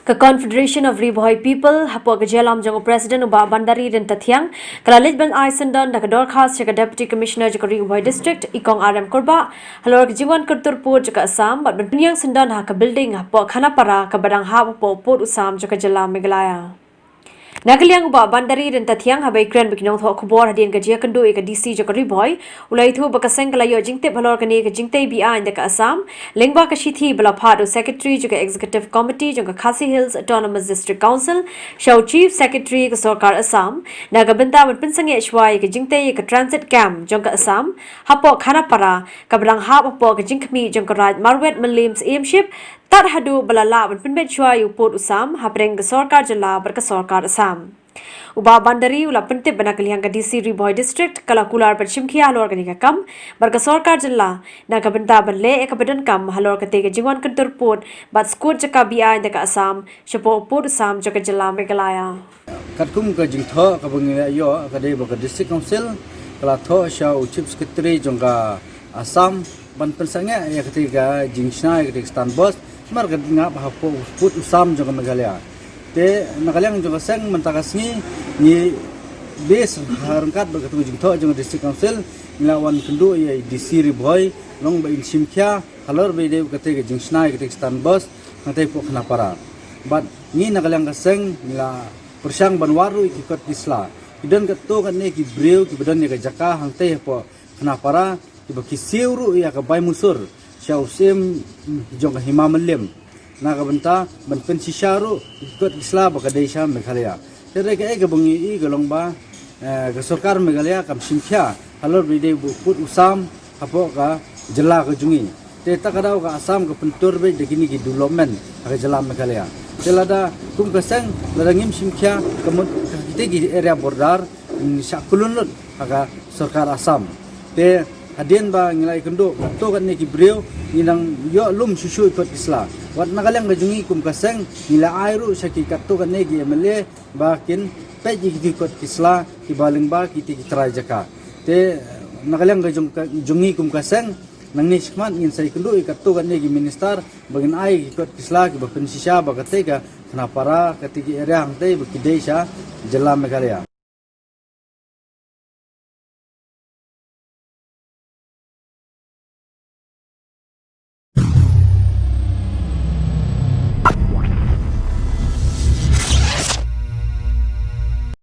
The Confederation of Ri Bhoi people, hapoh jylla jong President uba Bandari Ryntathiang, kala leit syndon da dorkhast jaga Deputy Commissioner jaga Ri Bhoi District, Kong RM Kurbah, halor jingwan Kyntur Pud jaga Assam, but pynieng syndon ha ka building hapoh Khanapara ka badang hapoh Pud Assam jaga jylla Meghalaya. Nagaliang uba Bandari Ryntathiang habai kren bikinong tho khubor hadin ka jia kandu ka DC jaga Ri Bhoi ulai thu bakaseng kalayo jingte halor kani ka jingte bi in ka Assam lengba ka shithi bala phadu secretary jaga executive committee jaga RiKhasi Hills Autonomous District Council show chief secretary ka sarkar Assam naga benta ban pinsange shwai ka jingte ka transit camp jaga Assam hapoh Khanapara ka badang hapoh ka jingkmi jaga raj marwet malims aimship tat hadu balala ban pinbet shwai upod Assam hapreng ka sarkar jylla bar ka sarkar Assam. Uba Bandari ula pentip bana kaliang ka DC Ri Bhoi District kala kular perchimkhia halor kani ka kam barka sarkar jylla na ka benta banle ek badan kam halor ka tega jingwan Kyntur Pud bat skut jaka BI ka Assam shapo Pud Assam jaka jylla Meghalaya katkum ka jingtho ka bangia yo ka dei ka district council kala tho sha chief secretary jongka Assam ban pensanga ya ketika jingsna ketika stand boss mar ka nga hapoh Pud Assam jaka Meghalaya te nakalang jong sang mentakasngi ni base harangkat berkatu jingtho jong district council nglawan kendu ye DC Ri Bhoi long ba insimkhia halor be de kate jingsna kate stan bus ngate po Khanapara but ni nakalang kaseng ngla persang banwaru ikot isla idan katu kan ne ki breu ki badan ne ka jaka hangte po Khanapara ki bakisiuru ya ka bai musur syausim jong himamalem nakabenta ban pensisyaru ikut isla baka desa Meghalaya tere ka ega bangi i galong ba ka sarkar Meghalaya kam simkhya halor bide Pud Assam hapoh ka jylla ka jungi te takadaw ka Assam ka pentur be degini ki development ka jylla Meghalaya telada kum kasang larangim simkhya kamut kite ki area border sakulunut ka sarkar Assam te hadin ba ngilai kendo to kan ne ki breu ninang yo lum susu ikut isla wat nagalang gajungi kum kaseng nila airu saki katto kan ne ki emele bakin peji ki ikut isla ki baling ba ki ti trajaka te nagalang gajungi kum kaseng nang niskman ngin sai kendo ikatto kan ne ki minister bagin ai ikut isla ki ba pensisya ba katega Khanapara katigi area hangte ba ki desa jylla Meghalaya.